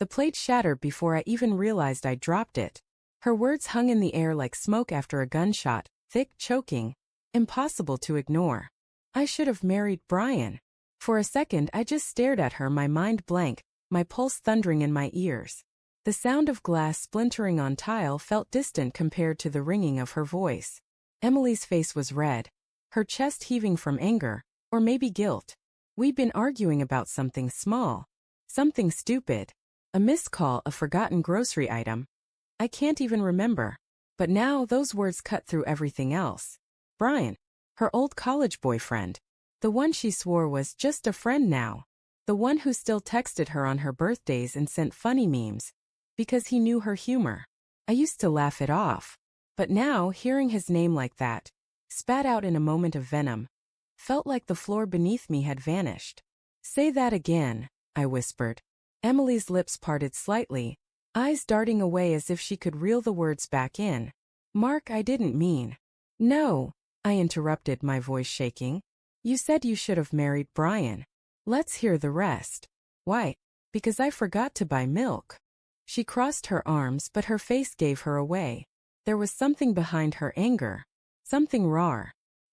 The plate shattered before I even realized I dropped it. Her words hung in the air like smoke after a gunshot, thick, choking, impossible to ignore. I should have married Bryan. For a second I just stared at her, my mind blank, my pulse thundering in my ears. The sound of glass splintering on tile felt distant compared to the ringing of her voice. Emily's face was red, her chest heaving from anger, or maybe guilt. We'd been arguing about something small, something stupid, a missed call, a forgotten grocery item. I can't even remember. But now those words cut through everything else. Bryan, her old college boyfriend, the one she swore was just a friend now, the one who still texted her on her birthdays and sent funny memes, because he knew her humor. I used to laugh it off. But now, hearing his name like that, spat out in a moment of venom, felt like the floor beneath me had vanished. Say that again, I whispered. Emily's lips parted slightly, eyes darting away as if she could reel the words back in. Mark, I didn't mean. No, I interrupted, my voice shaking. You said you should have married Bryan. Let's hear the rest. Why? Because I forgot to buy milk. She crossed her arms, but her face gave her away. There was something behind her anger. Something raw.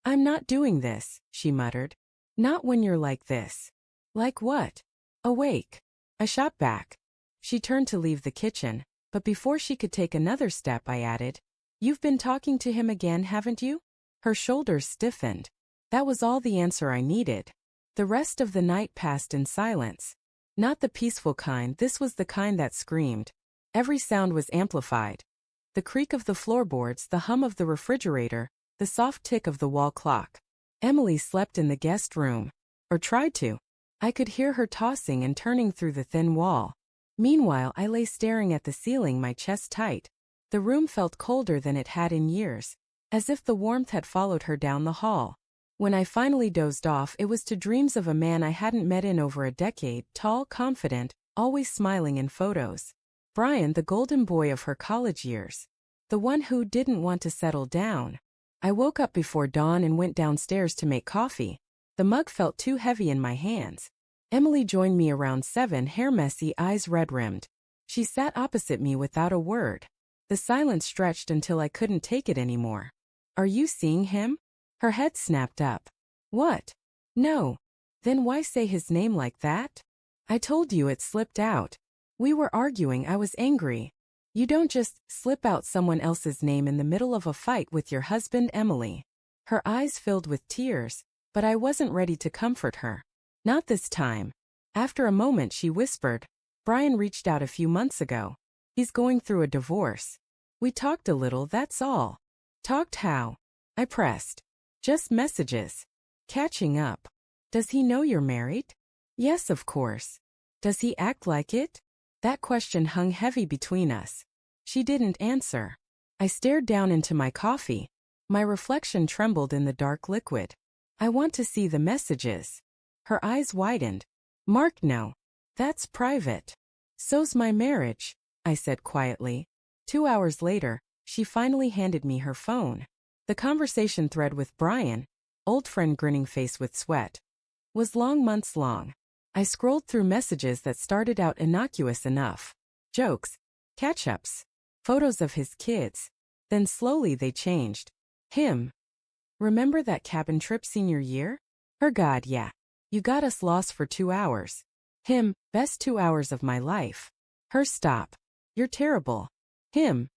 I'm not doing this, she muttered. Not when you're like this. Like what? Awake. I shot back. She turned to leave the kitchen, but before she could take another step I added, You've been talking to him again, haven't you? Her shoulders stiffened. That was all the answer I needed. The rest of the night passed in silence. Not the peaceful kind, this was the kind that screamed. Every sound was amplified. The creak of the floorboards, the hum of the refrigerator, the soft tick of the wall clock. Emily slept in the guest room. Or tried to. I could hear her tossing and turning through the thin wall. Meanwhile, I lay staring at the ceiling, my chest tight. The room felt colder than it had in years, as if the warmth had followed her down the hall. When I finally dozed off, it was to dreams of a man I hadn't met in over a decade, tall, confident, always smiling in photos. Bryan, the golden boy of her college years. The one who didn't want to settle down. I woke up before dawn and went downstairs to make coffee. The mug felt too heavy in my hands. Emily joined me around 7, hair messy, eyes red-rimmed. She sat opposite me without a word. The silence stretched until I couldn't take it anymore. Are you seeing him? Her head snapped up. What? No. Then why say his name like that? I told you it slipped out. We were arguing, I was angry. You don't just slip out someone else's name in the middle of a fight with your husband, Emily. Her eyes filled with tears, but I wasn't ready to comfort her. Not this time. After a moment she whispered, Bryan reached out a few months ago. He's going through a divorce. We talked a little, that's all. Talked how? I pressed. Just messages. Catching up. Does he know you're married? Yes, of course. Does he act like it? That question hung heavy between us. She didn't answer. I stared down into my coffee. My reflection trembled in the dark liquid. I want to see the messages. Her eyes widened. Mark, no. That's private. So's my marriage, I said quietly. 2 hours later, she finally handed me her phone. The conversation thread with Bryan, old friend grinning face with sweat, was long, months long. I scrolled through messages that started out innocuous enough. Jokes, catch-ups, photos of his kids. Then slowly they changed. Him. Remember that cabin trip senior year? Her God, yeah. You got us lost for 2 hours. Him, best 2 hours of my life. Her, stop. You're terrible. Him.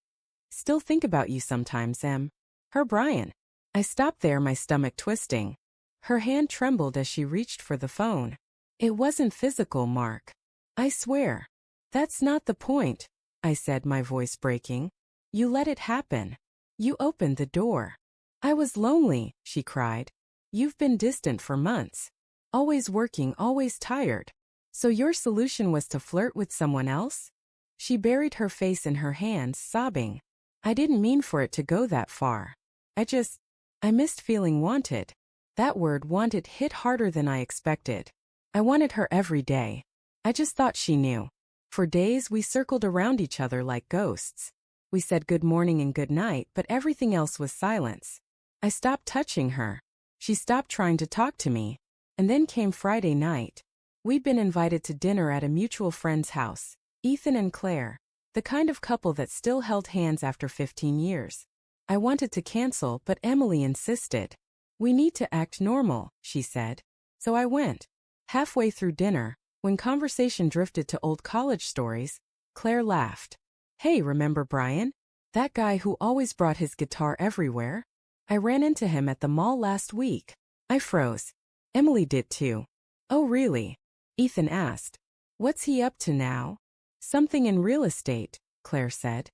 Still think about you sometimes, Em. Her, Bryan. I stopped there, my stomach twisting. Her hand trembled as she reached for the phone. It wasn't physical, Mark. I swear. That's not the point, I said, my voice breaking. You let it happen. You opened the door. I was lonely, she cried. You've been distant for months. Always working, always tired. So your solution was to flirt with someone else? She buried her face in her hands, sobbing. I didn't mean for it to go that far. I missed feeling wanted. That word, wanted, hit harder than I expected. I wanted her every day. I just thought she knew. For days we circled around each other like ghosts. We said good morning and good night, but everything else was silence. I stopped touching her. She stopped trying to talk to me. And then came Friday night. We'd been invited to dinner at a mutual friend's house. Ethan and Claire. The kind of couple that still held hands after 15 years. I wanted to cancel, but Emily insisted. We need to act normal, she said. So I went. Halfway through dinner, when conversation drifted to old college stories, Claire laughed. Hey, remember Bryan? That guy who always brought his guitar everywhere? I ran into him at the mall last week. I froze. Emily did too. Oh really? Ethan asked. What's he up to now? Something in real estate, Claire said.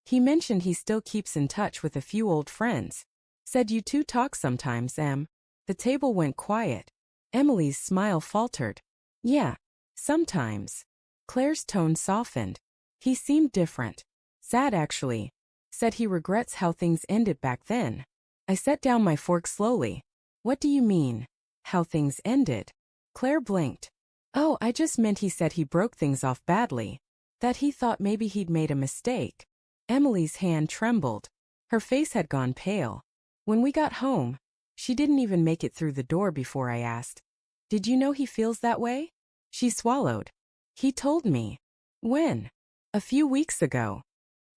He mentioned he still keeps in touch with a few old friends. Said you two talk sometimes, Em. The table went quiet. Emily's smile faltered. Yeah, sometimes. Claire's tone softened. He seemed different. Sad actually. Said he regrets how things ended back then. I set down my fork slowly. What do you mean? How things ended? Claire blinked. Oh, I just meant he said he broke things off badly. That he thought maybe he'd made a mistake. Emily's hand trembled. Her face had gone pale. When we got home, she didn't even make it through the door before I asked, did you know he feels that way? She swallowed. He told me. When? A few weeks ago.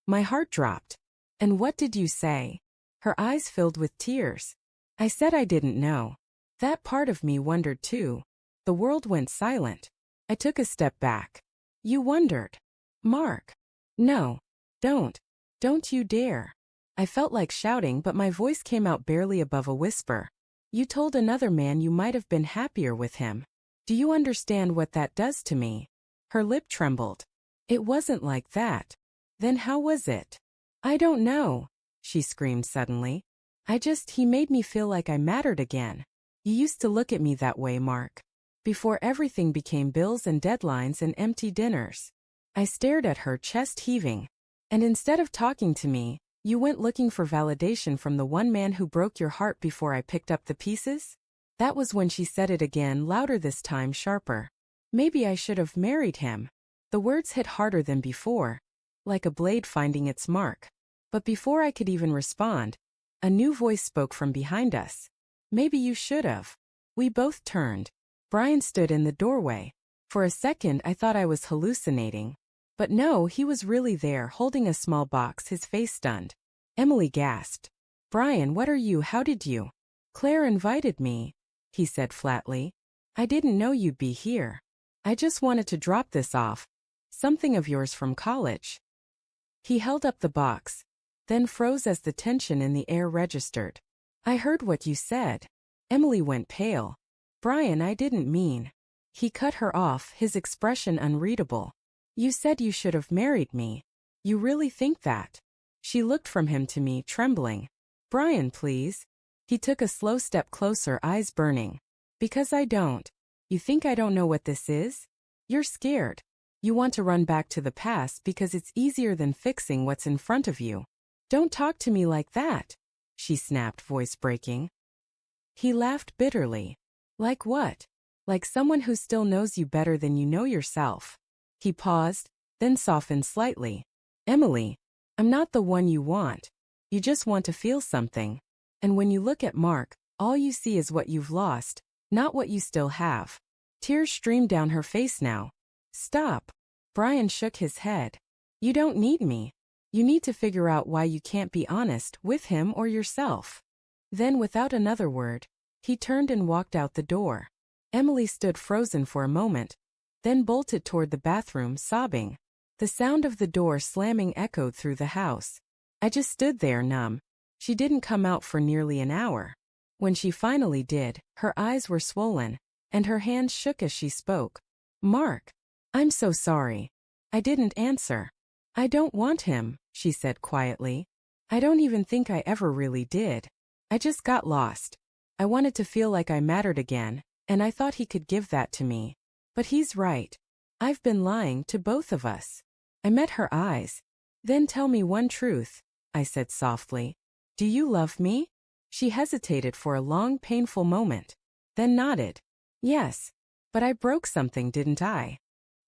My heart dropped. And what did you say? Her eyes filled with tears. I said I didn't know. That part of me wondered too. The world went silent. I took a step back. You wondered. Mark. No. Don't you dare. I felt like shouting, but my voice came out barely above a whisper. You told another man you might have been happier with him. Do you understand what that does to me? Her lip trembled. It wasn't like that. Then how was it? I don't know, she screamed suddenly. He made me feel like I mattered again. You used to look at me that way, Mark. Before everything became bills and deadlines and empty dinners. I stared at her, chest heaving. And instead of talking to me, you went looking for validation from the one man who broke your heart before I picked up the pieces? That was when she said it again, louder this time, sharper. Maybe I should have married him. The words hit harder than before, like a blade finding its mark. But before I could even respond, a new voice spoke from behind us. Maybe you should have. We both turned. Bryan stood in the doorway. For a second I thought I was hallucinating. But no, he was really there, holding a small box, his face stunned. Emily gasped. Bryan, what are you? How did you? Claire invited me, he said flatly. I didn't know you'd be here. I just wanted to drop this off. Something of yours from college. He held up the box, then froze as the tension in the air registered. I heard what you said. Emily went pale. Bryan, I didn't mean. He cut her off, his expression unreadable. You said you should have married me. You really think that? She looked from him to me, trembling. Bryan, please. He took a slow step closer, eyes burning. Because I don't. You think I don't know what this is? You're scared. You want to run back to the past because it's easier than fixing what's in front of you. Don't talk to me like that, she snapped, voice breaking. He laughed bitterly. Like what? Like someone who still knows you better than you know yourself. He paused, then softened slightly. Emily, I'm not the one you want. You just want to feel something. And when you look at Mark, all you see is what you've lost, not what you still have. Tears streamed down her face now. Stop. Bryan shook his head. You don't need me. You need to figure out why you can't be honest with him or yourself. Then, without another word, he turned and walked out the door. Emily stood frozen for a moment, then bolted toward the bathroom, sobbing. The sound of the door slamming echoed through the house. I just stood there, numb. She didn't come out for nearly an hour. When she finally did, her eyes were swollen, and her hands shook as she spoke. Mark, I'm so sorry. I didn't answer. I don't want him, she said quietly. I don't even think I ever really did. I just got lost. I wanted to feel like I mattered again, and I thought he could give that to me. But he's right. I've been lying to both of us. I met her eyes. Then tell me one truth, I said softly. Do you love me? She hesitated for a long, painful moment, then nodded. Yes. But I broke something, didn't I?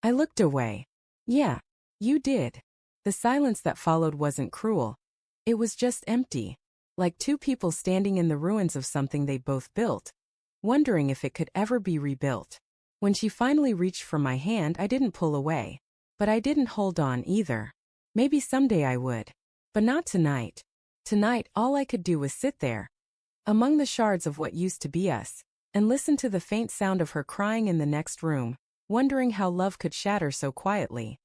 I looked away. Yeah, you did. The silence that followed wasn't cruel. It was just empty, like two people standing in the ruins of something they both built, wondering if it could ever be rebuilt. When she finally reached for my hand, I didn't pull away, But I didn't hold on either. Maybe someday I would. But not tonight. Tonight, all I could do was sit there, among the shards of what used to be us, and listen to the faint sound of her crying in the next room, wondering how love could shatter so quietly.